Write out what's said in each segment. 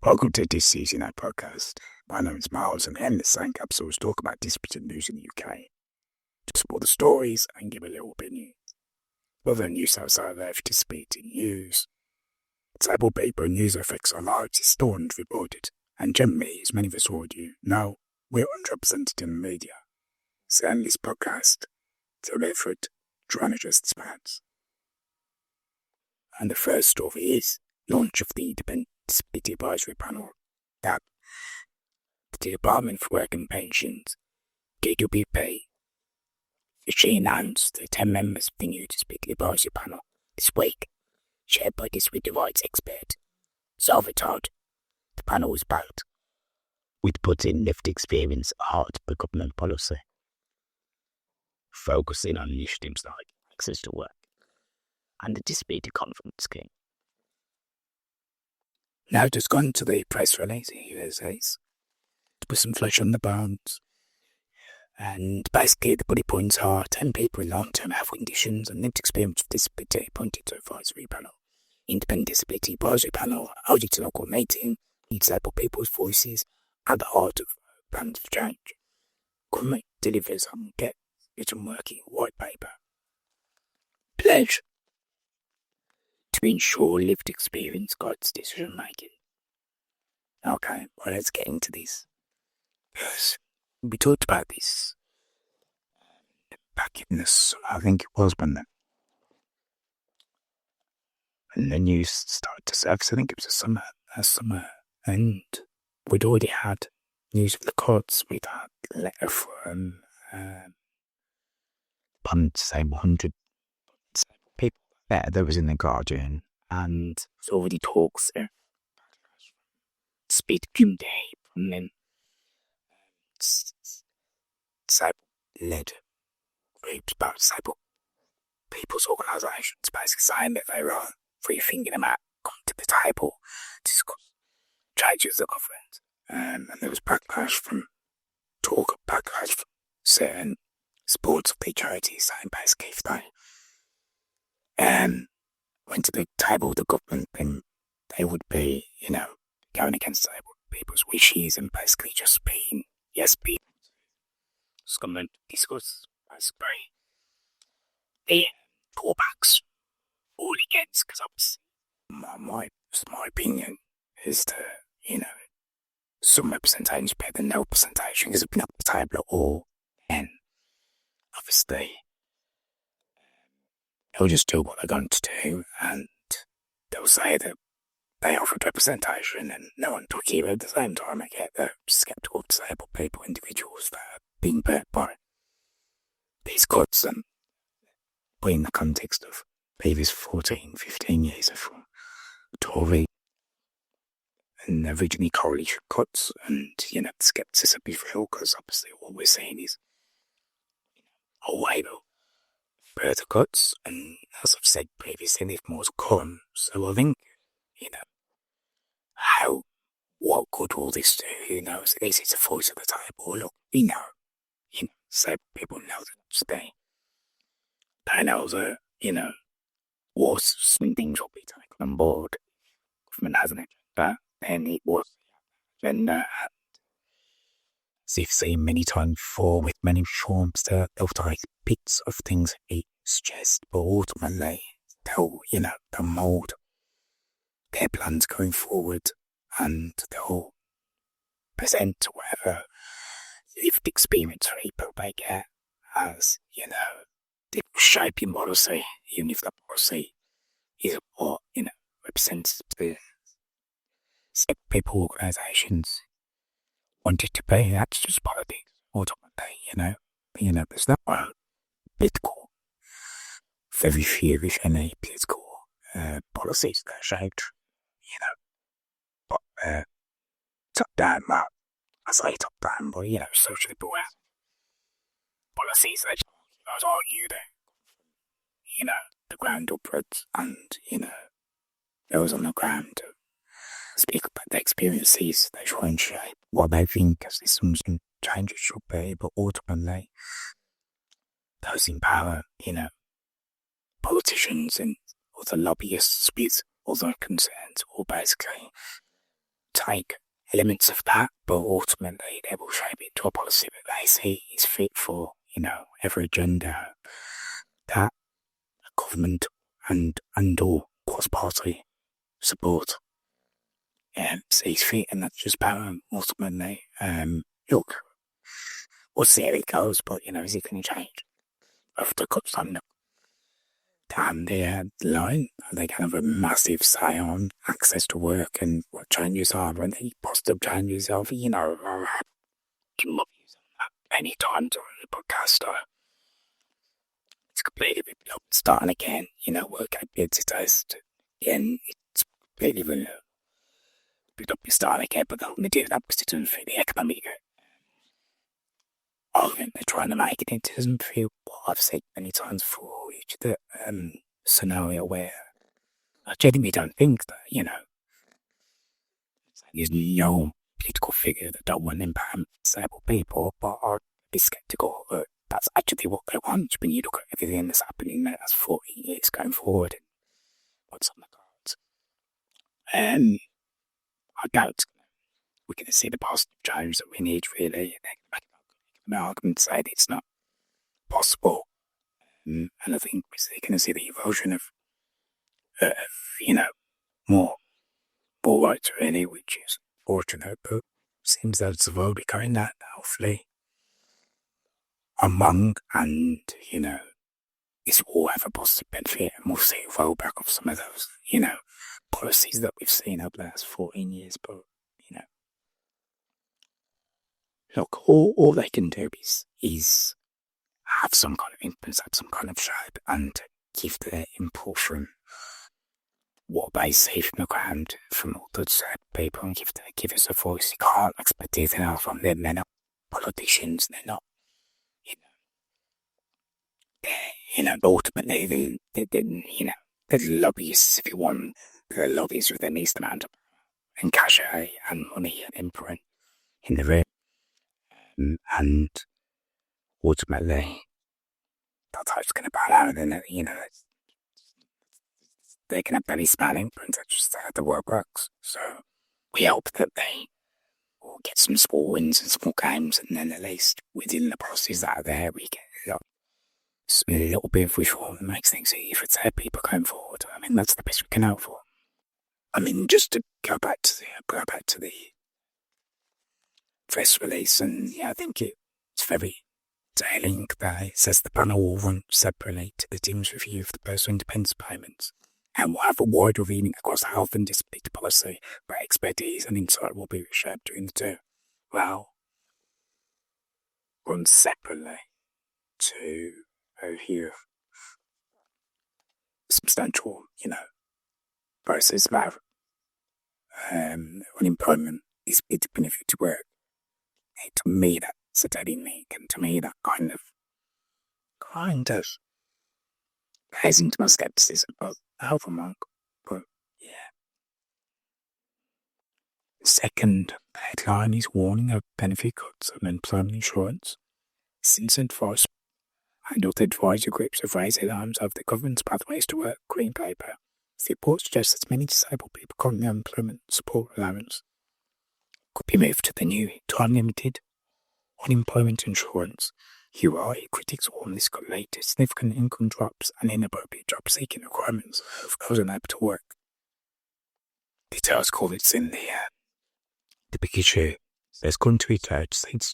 Welcome to DisNewsYouKnow podcast. My name is Miles, and in this time capsules talk about disputed news in the UK. To support the stories and give a little opinion. Whether news outside there for disputed news. Disabled people and news affects our lives is still unreported, and generally, as many of us already know, we're underrepresented in the media. So in this podcast, to Belated Challeneges disbands. And the first story is launch of the Independent Disability Advisory Panel that the Department for Work and Pensions, DWP, officially announced the 10 members of the new Disability Advisory Panel this week, chaired by disability rights expert Salvatore. The panel was about with putting lived experience at heart of government policy, focusing on initiatives like access to work and the disability confidence scheme. Now just gone to the press release, it says, to put some flesh on the bones. And basically the bullet points are 10 people with long-term health conditions and lived experience of disability appointed to advisory panel. Independent Disability Advisory Panel, held to local meeting, disabled people's voices at the heart of plans for change. Government delivers on get written working white paper. Pledge to ensure lived experience guides decision making. Okay, well, let's get into this. Yes, we talked about this back in this, I think it was when the news started to surface. I think it was a summer, and we'd already had news of the courts. We'd had a letter from say 100 people that was in the Guardian, and there's already talks there. Speed community and then disabled-led groups, about disabled people's organisations, basically saying that they were rethinking about coming to the table to discuss changes of government. And there was backlash from certain sports of the charities saying basically if they went to the table with the government, then they would be, going against disabled people's wishes and basically just being people. It's going to discuss basically the drawbacks all against, because obviously my opinion is that, some representation is better than no representation, because it's been up the table at all, and obviously they'll just do what they're going to do, and they'll say that they offered representation and no one took it. At the same time, I get the sceptical disabled people, individuals that are being hurt by these cuts, and put in the context of previous 14, 15 years of Tory and originally coalition cuts, and the scepticism is real, because obviously what we're seeing is a wave of further cuts, and as I've said previously, there's more to come. So I think, what good will this do? Who knows? At least it's a voice at the table. Look, so people know that they know that, some things will be taken on board. Government hasn't agenda, then it was agenda. As you've seen many times before with many reforms, they'll take bits of things they suggest, but ultimately they'll mould their plans going forward, and they'll present whatever lived experience people they get as, they will shape your policy, even if the policy is what, represents the people, organisations want it to be. That's just politics, ultimately, there's no political, very few, if any, political policies that are shaped, but top down, I say top down, but, socially aware policies that I'd argue that, the ground upwards, and, those on the ground to speak about their experiences. They try and shape what they think as systems and changes should be, but ultimately, those in power, politicians and other lobbyists with other concerns, all basically take elements of that, but ultimately they will shape it to a policy that they see is fit for, every agenda that government and or cross-party support sees fit, and that's just power ultimately. Look, we'll see how it goes, but is it going to change? If the cuts down the line, they can have a massive say on access to work and what changes are, and the positive changes of, can love you any time during the podcast. It's completely starting again, work ability test, and it's completely picked up your starting again, but they'll do that because it doesn't feel the economic argument they're trying to make it. It doesn't feel what I've said many times before, which the scenario where I genuinely don't think that, there's no political figure that don't want to empower disabled people, but I'd be sceptical that that's actually what they want when you look at everything that's happening there. That's 40 years going forward and what's on the cards. I doubt we're going to see the positive change that we need, really. The argument said it's not possible. And I think we're going to see the erosion of more rights, really, which is fortunate, but seems that it's the world becoming that, hopefully. Among, and, this will have a positive benefit, and we'll see a rollback of some of those, policies that we've seen over the last 14 years, but, look, all they can do is have some kind of influence, have some kind of shape, and give their input from what they see from the ground, from all the people, and give us a voice. You can't expect anything else from them. They're not politicians. They're not, ultimately, they're lobbyists, if you want. They're lobbyists with the least amount of and cachet and money and imprint in the room. And ultimately, that's how it's going to pan out. And, they can have very small imprints. That's just how the world works. So we hope that they will get some small wins and small games, and then at least within the process that are there, we get a little bit of reform that makes things easier for their people going forward. I mean, that's the best we can hope for. I mean, just to go back to the press release, and I think it's very telling that it says the panel will run separately to the team's review of the personal independence payments, and will have a wider reading across health and disability policy, where expertise and insight will be shared between the two. Well, run separately to review substantial, process about unemployment, disability benefit to work. To me, that's a dead unique, and to me, that kind of plays into my skepticism about the health mark. But yeah. The second headline is warning of benefit cuts on employment insurance. Since advice and other advisory groups have raised alarms over the government's Pathways to Work Green Paper, the report suggests that many disabled people currently on employment support allowance could be moved to the new time-limited unemployment insurance. UI critics warn this could lead to significant income drops and inappropriate job-seeking requirements of those unable to work. Details call it in the big issue. There's country to since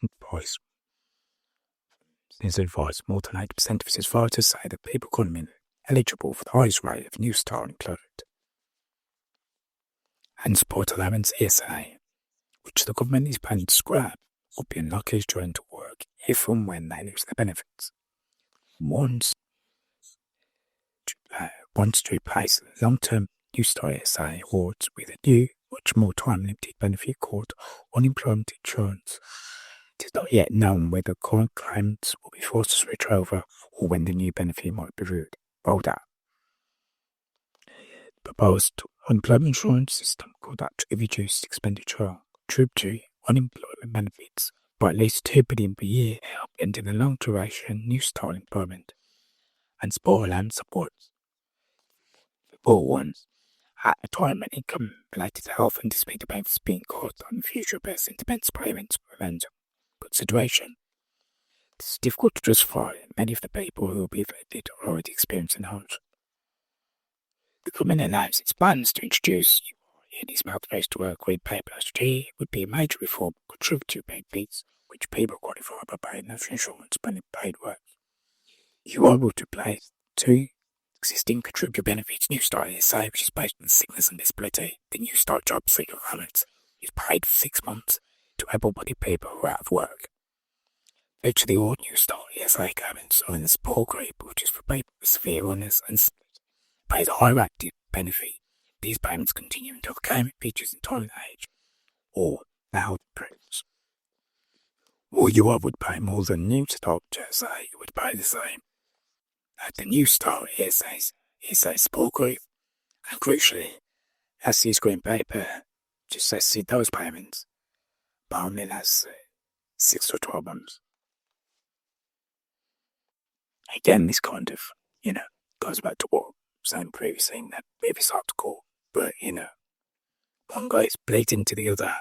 advice, more than 80% of its voters say that people couldn't be eligible for the highest rate of new start employment. And support allowance ESA, which the government is planning to scrap, will be unlikely to return to work if and when they lose their benefits. Once to replace long-term New Start ESA awards with a new, much more time-limited benefit called unemployment insurance. It is not yet known whether current claimants will be forced to switch over or when the new benefit might be rolled out. The proposed unemployment insurance system could actually reduce expenditure contributory unemployment benefits by at least $2 billion per year, into the long-duration New Start employment and support allowance supports for poor ones. At retirement income related to health and disability benefits being caused on future best independent payments and consideration. This is difficult to justify, and many of the people who will be affected are already experiencing hardship. The government announced its plans to introduce in its motivation to work with paper strategy would be a major reform contribute to benefits which people qualify by paying national insurance when paid work. You are able to place two existing contributor benefits. New Start SA, which is based on sickness and disability. The New Start Job Seeker Allowance is paid for 6 months to able-bodied people who are out of work. Virtually all New Start SA payments are in the support group, which is for people with severe illness and pays a higher active benefit. These payments continue until the claimant reaches retirement age or the health improves. Or you would pay more than New Start SA, you would pay the same. The New Start is a support group, and crucially, as this green paper just says see those payments, but only lasts 6 to 12 months. Again, this kind of, goes back to what I was saying previously in that previous article, but, one goes bleeds into the other.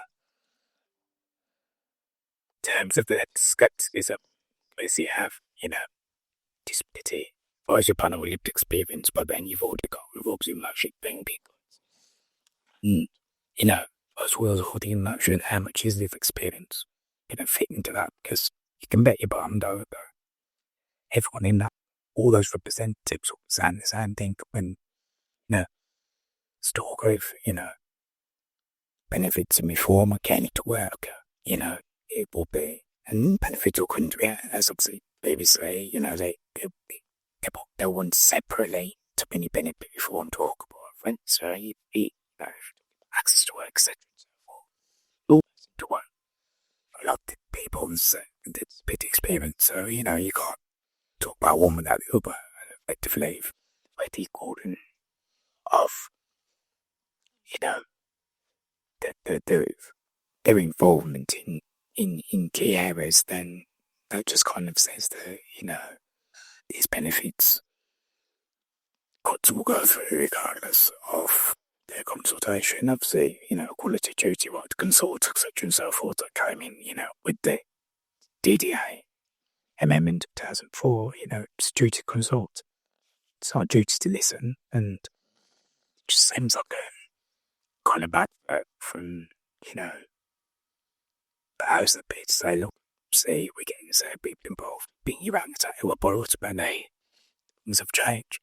In terms of the skepticism, as you have, disability, as your panel lived experience, but then you've already got rewards emotion being because, as well as holding emotion, how much is lived experience, fit into that, because you can bet your bottom dollar, everyone in that, all those representatives will say the same thing when, store growth, benefits in reform are getting to work, it will be, and benefits will country, as obviously previously, they want separately to many benefit reform talk about, so access to work, etc. All to work. A lot of people's bit experience, so you can't talk about one without the other. Effectively, the equaling of their involvement in key areas, then that just kind of says that these benefits will go through regardless of their consultation. Obviously, quality duty right to consult, etc. and so forth that came in, with the DDA amendment 2004, it's duty to consult. It's not duty to listen, and it just seems like a kind of bad from, the House of Peers to say, look, see, we're getting so people involved, being around the table, what borrowed money, things have changed.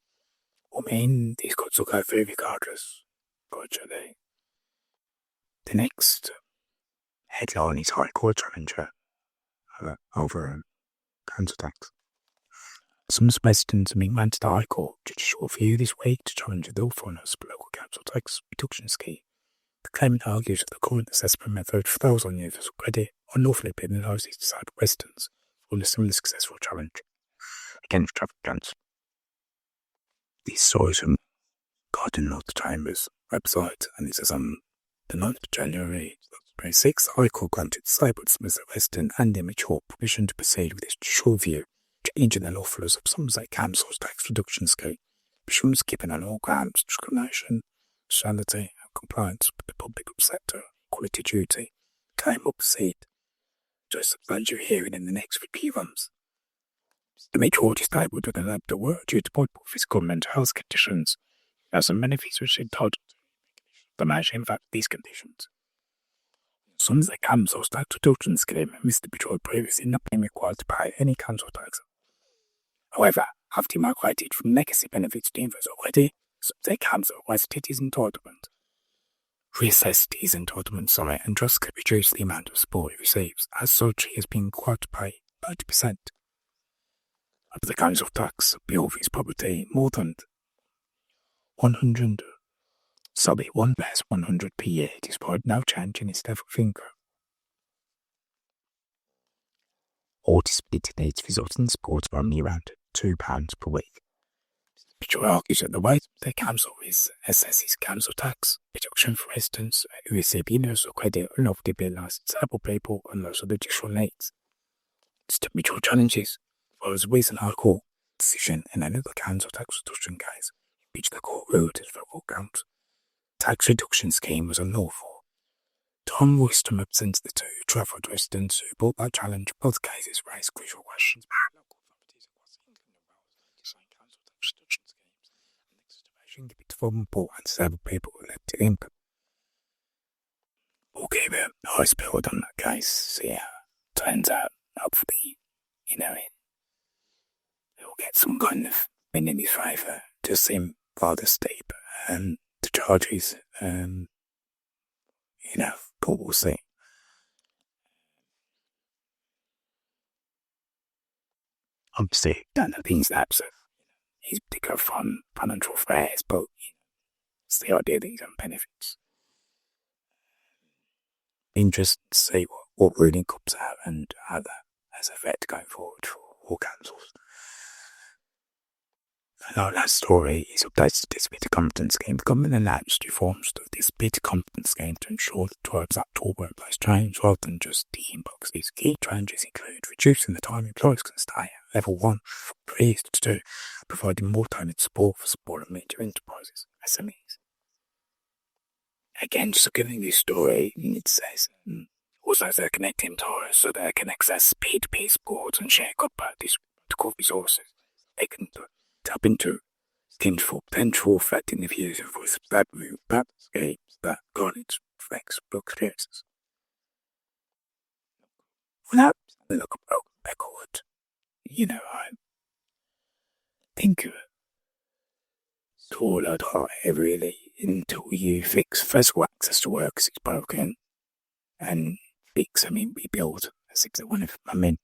I mean, these courts will go through regardless, gradually. The next headline is High Court Challenger over council tax. Some residents have been granted the High Court judicial review this week to challenge the authorness of local council tax reduction scheme. The claimant argues that the current assessment method for those on universal credit unlawfully penalises disabled residents for a similar successful challenge against traffic grants. These stories from Garden North Chambers website, and it says on the 9th of January 2026, the High Court granted disabled resident and immature permission to proceed with this judicial review, changing the lawfulness of some state council's tax reduction scheme. Permission was given on all grounds: discrimination, sanity, and compliance with the public sector quality duty. Claim will proceed to a substantial hearing in the next few months. The majority is able to adapt to work due to multiple physical and mental health conditions. There are some benefits which are entitled to the manage in fact these conditions. Some of the council's tax reduction scheme Mr. Betroy previously not being required to pay any council tax. However, after he migrated from legacy benefits to universal already, some of the council requested his entitlement. Reassessed his entitlement, and just could reduce the amount of support he receives. As such, he has been required to pay 30% of the council tax bill for his property, more than 100 per year, despite no change in his level of income. All disability needs result in support of only around £2 per week. Which argues that the way the council assesses council tax reduction for residents who receive universal credit and often penalise disabled people and those with additional needs. Mutual challenges follows a recent High Court decision in another council tax reduction case, in which the court ruled as federal grounds. tax reduction scheme was unlawful. Tom Wisdom represents the two Trafford residents who brought that challenge. Both cases raised crucial questions about local authorities across England and Wales design council tax reduction schemes and the situation given to former poor and disabled people with limited income. We'll give it a nice build on that case, see how it turns out. Hopefully, he'll get some kind of win in his favour. Just seem rather steep. The charges, but we'll see. Obviously, don't know the ins and outs of his particular financial affairs, but it's the idea that he's on benefits. Interesting to see what ruling comes out and how that has effect going forward for all councils. And our last story is updated to Disability Competence Scheme. The government announced reforms to the Disability Competence Scheme to ensure that towards that all workplace change rather than just the inbox. These key changes include reducing the time employers can stay at level 1 from 3 years to 2, providing more tailored support for small and medium enterprises, SMEs. Again, just looking at this story, it says also they're connecting employers so they can access P2P support and share good practice practical resources. They can tap into schemes for potential affecting the views of that move back schemes that college flexible experiences. Without a look at broken record, I think it's all I'd hire really until you fix physical access to work as it's broken and rebuild as it's one of I'd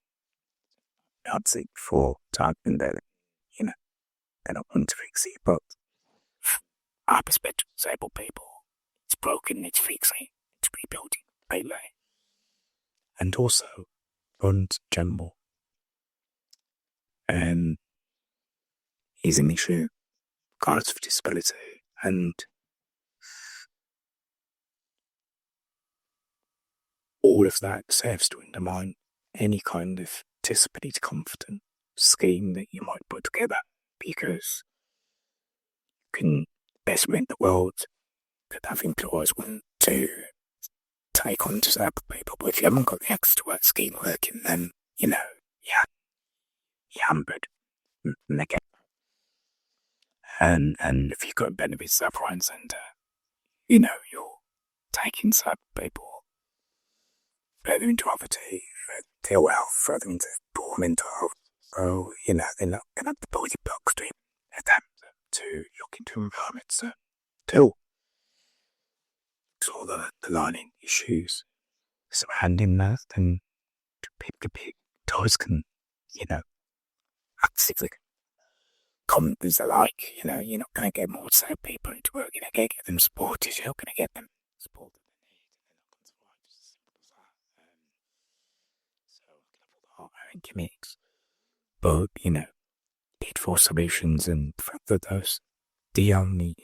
say before talking that, I don't want to fix it, but our perspective of disabled people, it's broken, it's fixing, it's rebuilding, lately. And also, on general, is an issue, regardless of disability, and all of that serves to undermine any kind of disability confident scheme that you might put together, because you can best in the world that have employers want to take on disabled people, but if you haven't got the access to work scheme working, then you're hampered. And if you've got benefits left, right and centre, you're taking disabled people further into poverty, further into wealth, further into poor mental health. So, they're not going to have the building blocks to attempt to look into environments till all the learning issues surrounding that, and people can, actively comment things alike. You're not going to get more disabled people into work. You're not going to get them supported. You're not going to get them support that they need, and they're not going to survive. Just as simple as that. So we're going to put the heart out in gimmicks. But, need for solutions, and the fact that those the only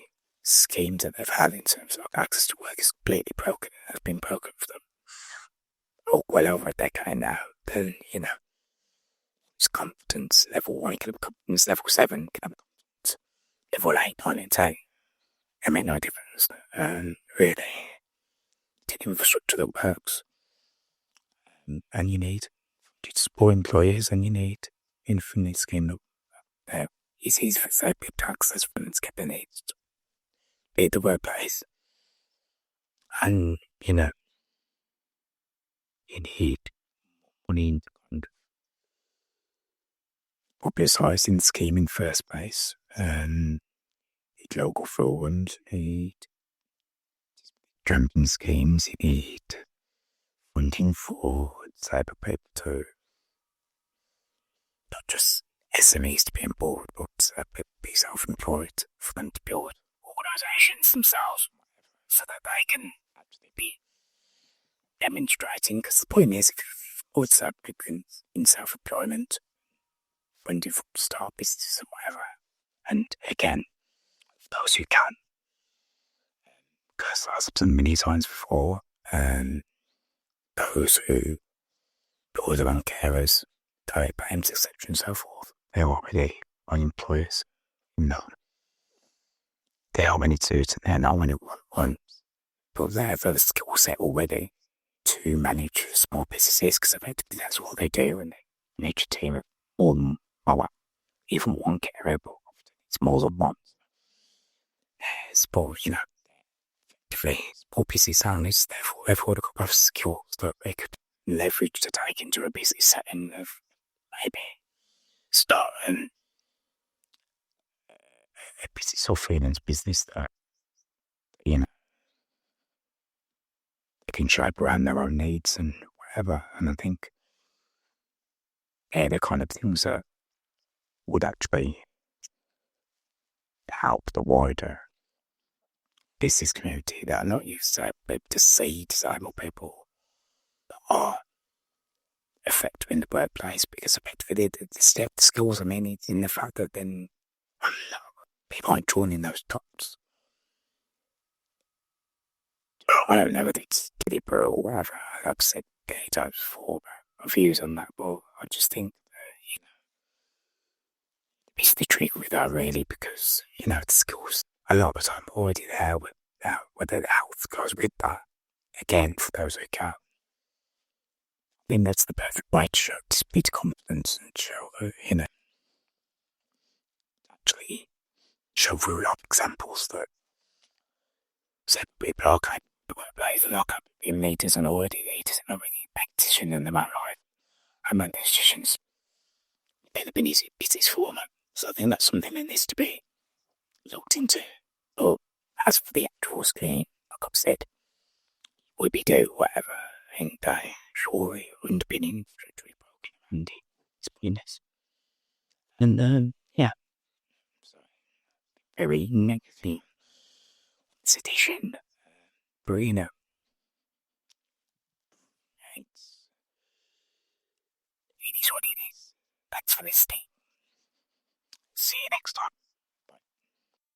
schemes that they've had in terms of access to work is completely broken. It has been broken for them well over a decade now. Then, it's competence level 1, can have competence level 7, can have competence level 8, 9 and 10. It made no difference. Really, it's an infrastructure that works. And you need to support employers, and you need infinite scheme that it's easy for disabled people to access funds, get the needs to be at the workplace. And, you need money to publicise in the scheme in the first place. You need local funds, you need jumping schemes, you need funding for disabled people to not just SMEs to be on board, but be self-employed, for them to build organisations themselves so that they can actually be demonstrating. Because the point is, if you've got people in self-employment, funding for start businesses and whatever, and again, those who can, because that's happened many times before, those who build their own carers, direct payments, etc. and so forth, they're already on employers. there are many twos and there are many ones, but they have a skill set already to manage small businesses, because effectively that's what they do, and they manage a team of more than, well, even one carer, but often it's more than one. Small, effectively, small business owners, therefore, they've got both skills that they could leverage to take into a business setting of maybe starting a business or freelance business that, they can shape around their own needs and whatever. And I think they're the kind of things that would actually help the wider business community that are not used to able to see disabled people that are effective in the workplace, because effectively the skills, it's in the fact that then people aren't drawn in those dots. I don't know whether it's deliberate or whatever. I've said many times before about my views on that, but I just think it's the trick with that, really, because, the skills a lot of the time already there, whether the health goes with that. Again, for those who can't, I think that's the perfect way to show display confidence and show, actually show real life examples that said people are capable of workplace and are capable of being leaders and already leaders and already practitioners in their own life. And my decisions have been easy business for them. So I think that's something that needs to be looked into. But as for the actual screen, like I've said, we do whatever, and surely underpinning for and it's pointless. And so very negative sedition, Bruno. It is what it is. Thanks for listening. See you next time.